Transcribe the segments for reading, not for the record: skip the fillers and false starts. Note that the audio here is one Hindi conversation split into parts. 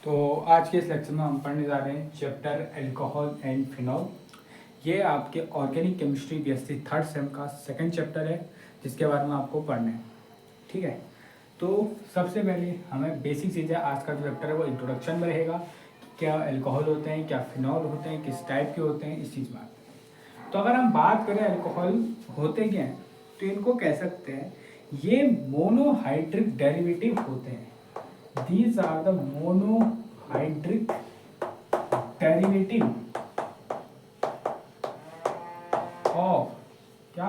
तो आज के इस लेक्चर में हम पढ़ने जा रहे हैं चैप्टर अल्कोहल एंड फिनॉल। ये आपके organic chemistry BSc third same का सेकंड चैप्टर है जिसके बारे में आपको पढ़ना है। ठीक है, तो सबसे पहले हमें बेसिक चीज़ें, आज का जो चैप्टर है वो इंट्रोडक्शन में रहेगा। क्या अल्कोहल होते हैं, क्या फिनॉल होते हैं, किस टाइप के होते हैं, इस चीज़ में आते हैं। तो अगर हम बात करें अल्कोहल होते क्या हैं, तो इनको कह सकते हैं ये मोनोहाइड्रिक डेरिवेटिव होते हैं। These are the monohydric derivative of क्या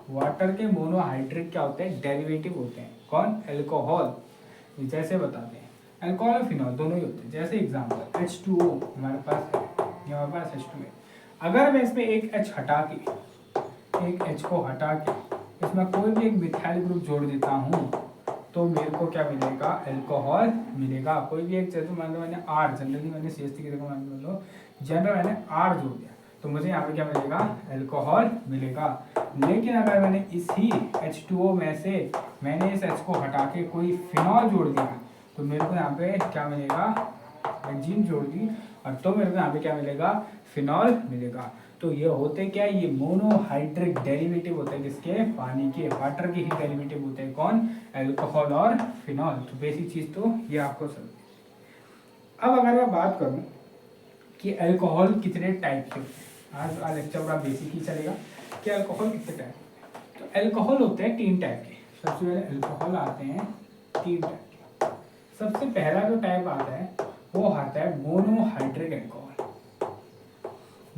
वाटर के मोनोहाइड्रिक क्या होते हैं, डेरिवेटिव होते हैं। कौन? अल्कोहल। जैसे बताते हैं अल्कोहल और फिनॉल दोनों ही होते हैं। जैसे एग्जांपल H2O हमारे पास है, ये हमारे पास H2 है। अगर मैं इसमें एक H हटा के, एक H को हटा के इसमें कोई भी एक मिथाइल ग्रुप जोड़ देता हूँ तो मेरे को क्या मिलेगा? अल्कोहल मिलेगा। कोई भी एक, जैसे मान लो मैंने R, जनरली मैंने CH3 की जगह मान लो जनरल मैंने R जोड़ दिया तो मुझे यहाँ पे क्या मिलेगा? अल्कोहल मिलेगा। लेकिन अगर मैंने इसी H2O में से मैंने इस H को हटा के कोई फिनॉल जोड़ दिया तो मेरे को यहाँ पे क्या मिलेगा? बेंजीन जोड़ दी और तो मेरे को यहाँ पे क्या मिलेगा? फिनॉल मिलेगा। तो ये होते क्या? ये मोनोहाइड्रिक डेरिवेटिव होते हैं किसके? पानी के, वाटर के ही डेरिवेटिव होते हैं। कौन? अल्कोहल और फिनॉल। तो बेसिक चीज तो ये आपको समझ। अब अगर मैं बात करूं कि अल्कोहल कितने टाइप के होते हैं, आज लेक्चर बड़ा बेसिक ही चलेगा कि अल्कोहल कितने टाइप के। तो अल्कोहल होते हैं 3 टाइप के। सबसे पहले अल्कोहल आते हैं 3 टाइप के। सबसे पहला जो टाइप आता है वो आता है monohydric alcohol.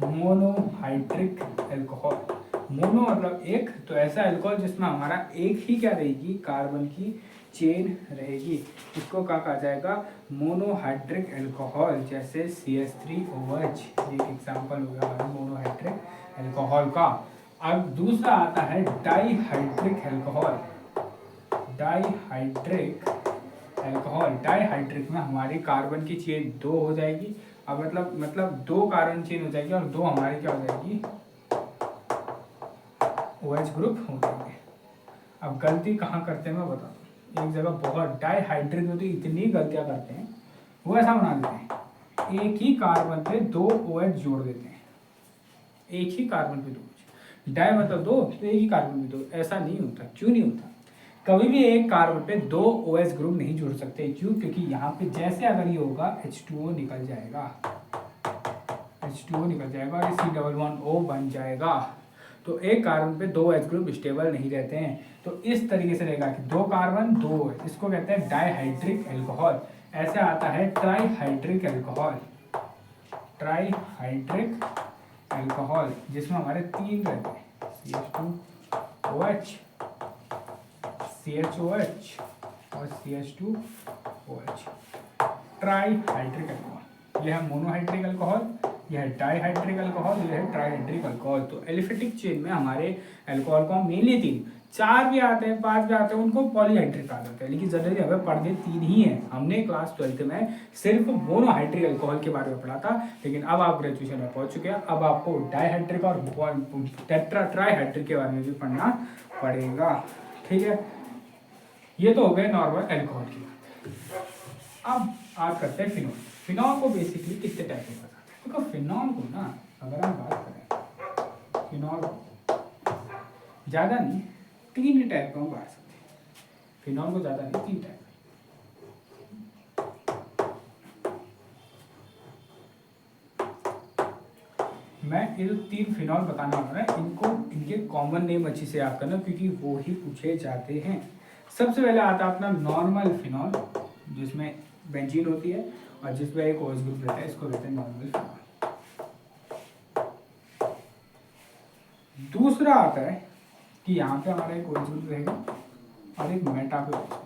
Monohydric alcohol, mono मतलब एक, तो ऐसा अल्कोहल जिसमें हमारा एक ही क्या रहेगी? कार्बन की चेन रहेगी। इसको क्या कहा जाएगा? Monohydric alcohol. जैसे CH3OH, ये एक एग्जांपल हो गया हमारा मोनोहाइड्रिक अल्कोहल का। अब दूसरा आता है dihydric alcohol. Dihydric alcohol, dihydric में हमारी कार्बन की चेन 2 हो जाएगी। अब मतलब 2 कार्बन चेन हो जाएगी और 2 हमारी क्या हो जाएगी? OH ग्रुप हो जाएंगे। अब गलती कहाँ करते हैं मैं बताता हूँ। एक जगह बहुत डाईहाइड्रिक में तो इतनी गलतियां करते हैं, वो ऐसा बना देते हैं एक ही कार्बन पे 2 OH जोड़ देते हैं। एक ही कार्बन पे 2 डाई मतलब 2, तो एक ही कार्बन पे 2। ऐसा नहीं होता। क्यों नहीं होता? कभी भी एक कार्बन पे 2 OH ग्रुप नहीं जुड़ सकते। क्यों? क्योंकि यहाँ पे जैसे अगर ये होगा H2O निकल जाएगा, H2O निकल जाएगा और C11O बन जाएगा। तो एक कार्बन पे 2 OH ग्रुप स्टेबल नहीं रहते हैं। तो इस तरीके से रहेगा कि 2 कार्बन 2 OH, इसको कहते हैं डाईहाइड्रिक अल्कोहल। ऐसे आता है ट्राईहाइड्रिक अल्कोहल। ट्राईहाइड्रिक अल्कोहल जिसमें हमारे 3 रहते हैं, CH2OH, CHOH और CH2OH। Trihydric alcohol. यह है मोनोहाइड्रिक अल्कोहल, यह है डाईहाइड्रिक अल्कोहल, यह है ट्राईहाइड्रिक अल्कोहल। तो एलिफेटिक चेन में हमारे अल्कोहल को मेनली 3, 4 भी आते हैं, 5 भी आते हैं, उनको पॉलीहाइड्रिक कहा जाता है। लेकिन जनरली हमें पढ़ने 3 ही है। हमने क्लास 12th में सिर्फ मोनोहाइड्रिक अल्कोहल के बारे में पढ़ा था, लेकिन अब आप ग्रेजुएशन में पहुंच चुके हैं। अब आपको डाईहाइड्रिक और ट्राईहाइड्रिक के बारे में भी पढ़ना पड़ेगा। ठीक है, ये तो हो गए नॉर्मल अल्कोहल की बात। अब आज करते हैं फिनॉल। फिनॉल को बेसिकली कितने टाइप में बताते हैं? देखो फिनॉल को ना, अगर हम बात करें फिनॉल को ज़्यादा नहीं 3 टाइप का हम बांट सकते हैं। फिनॉल को ज़्यादा नहीं 3 टाइप। मैं ये जो 3 फिनॉल बताने वाला हूँ इनको, इनके कॉमन नेम अच्छी से याद करना क्योंकि वो ही पूछे जाते हैं। सबसे पहले आता है अपना नॉर्मल फिनॉल, जिसमें बेंजीन होती है और जिसमें एक OH ग्रुप रहता है, इसको कहते हैं नॉर्मल फिनॉल। दूसरा आता है कि यहाँ पे हमारा एक OH ग्रुप रहेगा और एक मेटा पे OH ग्रुप।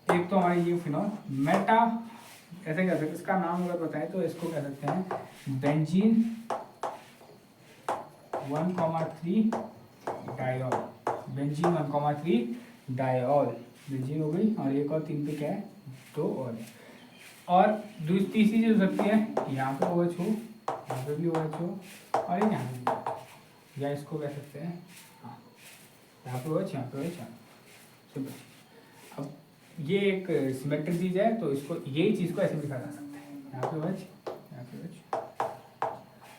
एक तो हमारी ये फिनॉल मेटा, ऐसे कह सकते हैं, इसका नाम अगर बताएं तो इसको कह सकते हैं benzene 1,3 dial. Benzene 1,3 dial, benzene हो गई और एक और 3 पे क्या है? 2 और है। और तीसरी चीज हो सकती है यहाँ पे OH हो, यहाँ पे भी OH हो और एक यहाँ पे भी, या इसको कह सकते हैं हाँ, यहाँ पे OH, यहाँ पे OH, यहाँ पे। अब ये एक सिमेट्रिक चीज है, तो इसको यही चीज को ऐसे भी लिखा जा सकता है, यहाँ पे OH, यहाँ पे OH।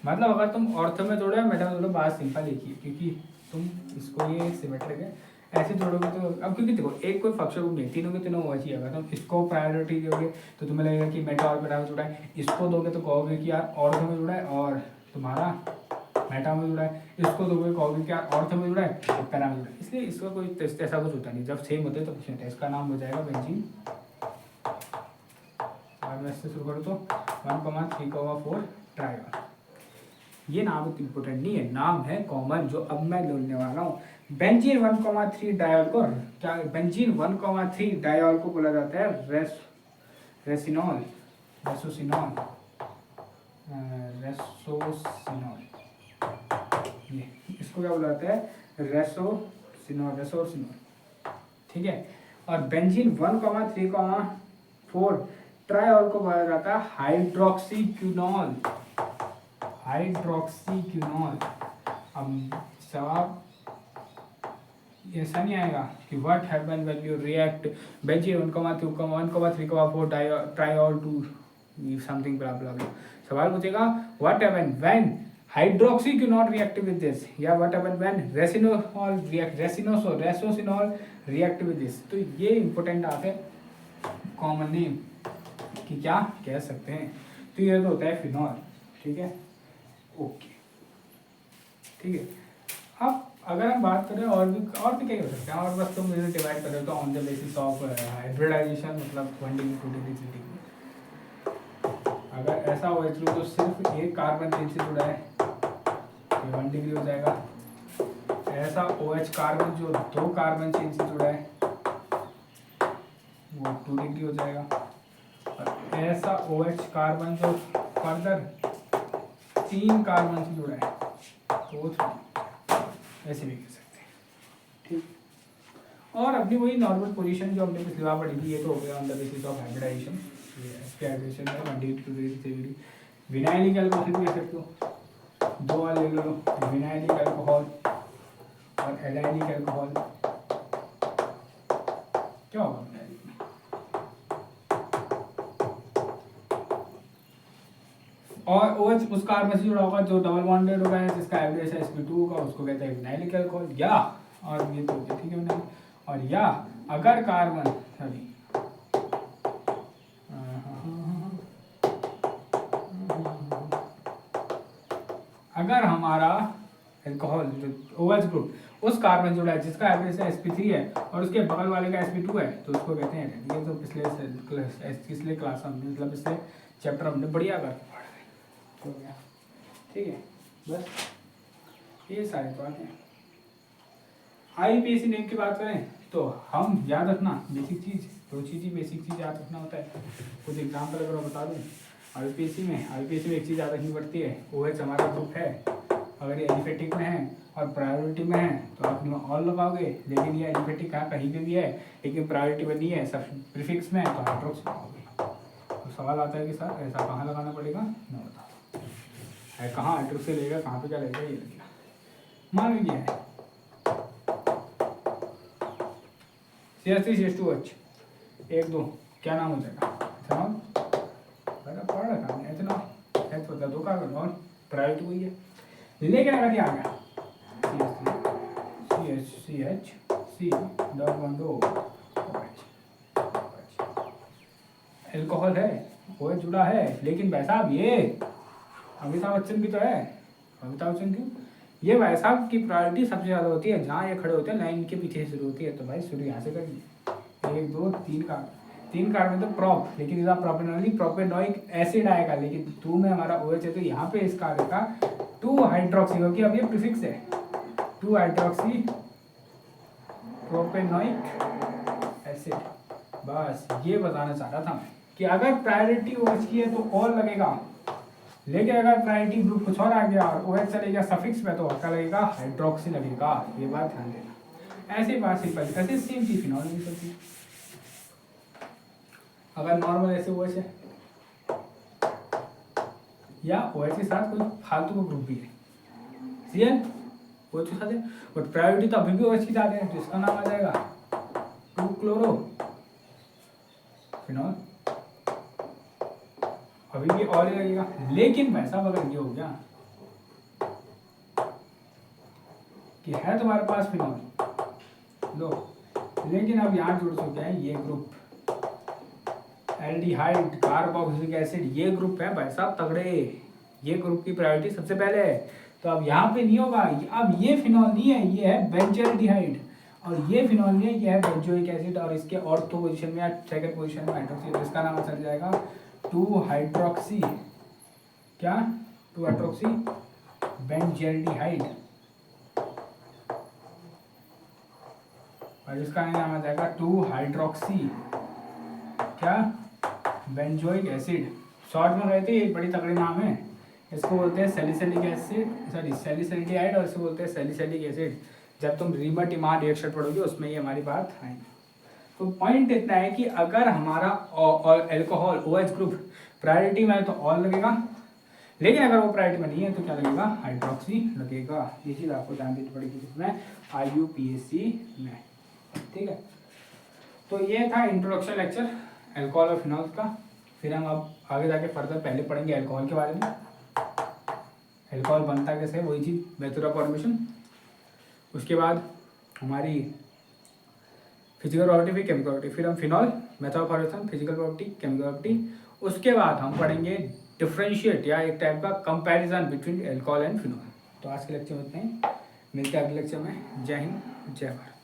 मतलब अगर तुम ऑर्थो में जोड़ो या मेटा में जोड़ो, बात सिंपल एक ही है, क्योंकि तुम इसको, ये सिमेट्रिक है, ऐसे जोड़ोगे तो अब क्योंकि देखो एक कोई फंक्शन ग्रुप नहीं, तीनों के तीनों OH ही। अगर तुम इसको प्रायोरिटी दोगे तो तुम्हें लगेगा कि मेटा और मेटा में जुड़ा है, इसको दोगे तो कहोगे कि यार ऑर्थो में जुड़ा है और तुम्हारा मेटा में जुड़ा है, इसको दोगे कहोगे कि यार ऑर्थो में जुड़ा है और पैरा में जुड़ा है। इसलिए इसका कोई ऐसा कुछ होता नहीं, जब सेम होते तो कुछ नहीं होता। इसका नाम हो जाएगा बेंजीन। और से शुरू करो तो 1,3,4 ट्राइऑल। ये नाम इम्पोर्टेंट नहीं है, नाम है कॉमन जो अब मैं बोलने वाला हूँ। बेंजीन 1,3 डायोल को क्या, बेंजीन 1,3 डायोल को बोला जाता है रेसिनॉल, रेसोसिनॉल, रेसोसिनॉल। ये इसको क्या बोला जाता है, रेसोसिनॉल, रेसोसिनॉल, ठीक है। और बेंजीन 1,3,4 ट्रायोल को बोला जाता है हाइड्रोक्सीक्विनोल, हाइड्रोक्सीक्विनोल। अब सवाल ऐसा नहीं आएगा कि what happen when you react benzene 1,3,4 triol to something blah blah blah. सवाल पूछेगा what happen when hydroxyquinol react with this, या what happen when resinol react, resorcinol react with this. तो ये इंपॉर्टेंट आते कॉमन नेम कि क्या कह सकते हैं। तो ये तो होता है फिनॉल, ठीक है, ओके, ठीक है। अब अगर हम बात करें और भी क्या हो सकते हैं, और बस तुम इसे डिवाइड करें तो on the basis of hybridization, मतलब 1 डिग्री 2 डिग्री 3 डिग्री। अगर ऐसा हो तो सिर्फ एक कार्बन चेन से जुड़ा है, ये 1 डिग्री हो जाएगा। ऐसा OH कार्बन जो 2 कार्बन चेन से जुड़ा है वो 2 डिग्री हो जाएगा। और ऐसा OH कार्बन जो फर्दर 3 कार्बन से जुड़ा है तो 3, ऐसे भी कह सकते हैं, ठीक। और अपनी वही नॉर्मल पोजीशन जो हमने पिछली बार पढ़ी थी, ये तो हो गया on the basis of hybridization. Hybridization में 1 degree 2 degree 3 degree. Vinylic alcohol भी कह सकते हो, दो वाले ले लो, विनाइलिक अल्कोहल और एलाइलिक अल्कोहल। क्या होगा विनाइलिक में, और OH उस कार्बन से जुड़ा होगा जो डबल बॉन्डेड होगा, जिसका एवरेज है sp2 होगा, उसको कहते हैं विनाइलिक अल्कोहल। या और ये तो ठीक है विनाइलिक। और या अगर कार्बन सॉरी अगर हमारा अल्कोहल जो OH ग्रुप उस कार्बन जुड़ा है जिसका एवरेज है sp3 है और उसके बगल वाले का sp2 है, तो उसको कहते हैं। ये तो पिछले क्लास में, मतलब पिछले चैप्टर हमने बढ़िया करके पढ़ा है, हो गया, ठीक है। बस ये सारी बात है। IUPAC नेम की बात करें तो हम याद रखना बेसिक चीज़, दो चीज़ ही बेसिक चीज़ याद रखना होता है। कुछ एग्जाम्पल अगर बता दूँ, IUPAC में एक चीज़ याद रखनी पड़ती है, OH हमारा ग्रुप है, अगर ये एलिफेटिक में है और प्रायोरिटी में है तो आप ऑल लगाओगे, लेकिन ये एलिफेटिक कहीं पे भी है लेकिन प्रायोरिटी में नहीं है, सब प्रीफिक्स में है तो हाइड्रोक्स लगाओगे। तो सवाल आता है कि सर ऐसा कहाँ लगाना पड़ेगा, मैं बताता हूँ। है कहाँ हाइड्रोक्स से लेगा, कहाँ पे क्या लगेगा, ये लगेगा। मान लीजिए CH3CH2OH 1 2, क्या नाम हो जाएगा, इथेनॉल। पढ़ रखा है इथेनॉल, H होता है 2 कार्बन और प्रायोरिटी हुई है, लेकिन अगर ये आ गया CH3CH double bond OH, alcohol है, OH जुड़ा है, लेकिन भाई साहब ये अमिताभ बच्चन भी तो है। अमिताभ बच्चन क्यों, ये भाई साहब की प्रायोरिटी सबसे ज़्यादा होती है जहाँ ये खड़े होते हैं, लाइन के पीछे शुरू होती है। तो भाई शुरू यहाँ से करिए, 1 2 3 कार्बन तो प्रॉप, लेकिन इसका प्रोपेनॉली प्रोपेनॉइक एसिड आएगा, लेकिन 2 में हमारा OH है तो यहाँ पे इसका आएगा 2 हाइड्रोक्सी, क्योंकि अब ये प्रीफिक्स है 2 हाइड्रोक्सी प्रोपेनॉइक एसिड। बस ये बताना चाह रहा था मैं कि अगर प्रायोरिटी OH की है तो और लगेगा, लेकिन अगर प्रायोरिटी ग्रुप कुछ और आ गया और OH चले गया सफिक्स में तो क्या लगेगा, हाइड्रोक्सी लगेगा। ये बात ध्यान देना। ऐसी बात सिंपल, ऐसे सेम चीज फिनॉल भी चलती है। अगर नॉर्मल ऐसे OH है या OH के साथ कोई फालतू का ग्रुप भी है, CN OH के साथ है, बट प्रायोरिटी तो अभी भी OH की जाती है, जिसका नाम आ जाएगा 2 क्लोरो फिनॉल, अभी भी ऑल ही लगेगा। लेकिन वैसा अगर ये हो गया कि है तुम्हारे पास फिनॉल लो, लेकिन अब यहाँ जुड़ चुके हैं ये ग्रुप एल्डिहाइड कार्बोक्सिलिक एसिड, ये ग्रुप है भाई साहब तगड़े, ये ग्रुप की प्रायोरिटी सबसे पहले है। तो अब यहाँ पे नहीं होगा, अब ये फिनॉल नहीं है, ये है बेंजल्डिहाइड, और ये फिनॉल नहीं है, ये है बेंजोइक एसिड, और इसके ऑर्थो पोजीशन में या सेकंड पोजीशन में हाइड्रोक्सी, तो इसका नाम चल जाएगा 2 हाइड्रोक्सी, क्या 2 हाइड्रोक्सी बेंजल्डिहाइड, और इसका नाम आ जाएगा 2 हाइड्रोक्सी क्या बेंजोइक एसिड। शॉर्ट में कहते हैं, ये बड़ी तगड़ी नाम है, इसको बोलते हैं सैलिसिलिक एसिड, सॉरी सैलिसिलिक, और इसको बोलते हैं सैलिसिलिक एसिड। जब तुम रीमर टिमार रिएक्शन पढ़ोगे उसमें ये हमारी बात आएगी। तो पॉइंट इतना है कि अगर हमारा अल्कोहल OH ग्रुप प्रायोरिटी में है तो ऑल लगेगा, लेकिन अगर वो प्रायोरिटी में नहीं है तो क्या लगेगा, हाइड्रोक्सी लगेगा। ये चीज़ आपको ध्यान देनी पड़ेगी इसमें IUPAC में, ठीक है। तो ये था इंट्रोडक्शन लेक्चर अल्कोहल और फिनॉल का। फिर हम अब आगे जाके फर्दर पहले पढ़ेंगे अल्कोहल के बारे में, अल्कोहल बनता कैसे, वही चीज़ मेथड ऑफ फॉर्मेशन। उसके बाद हमारी फिजिकल प्रॉपर्टी, फिर केमिकल प्रॉपर्टी, फिर हम phenol method of formation, physical property, chemical property. उसके बाद हम पढ़ेंगे डिफरेंशिएट या एक टाइप का comparison between alcohol and phenol. तो आज के लेक्चर में इतना ही, मिलते हैं अगले लेक्चर में। जय हिंद, जय भारत।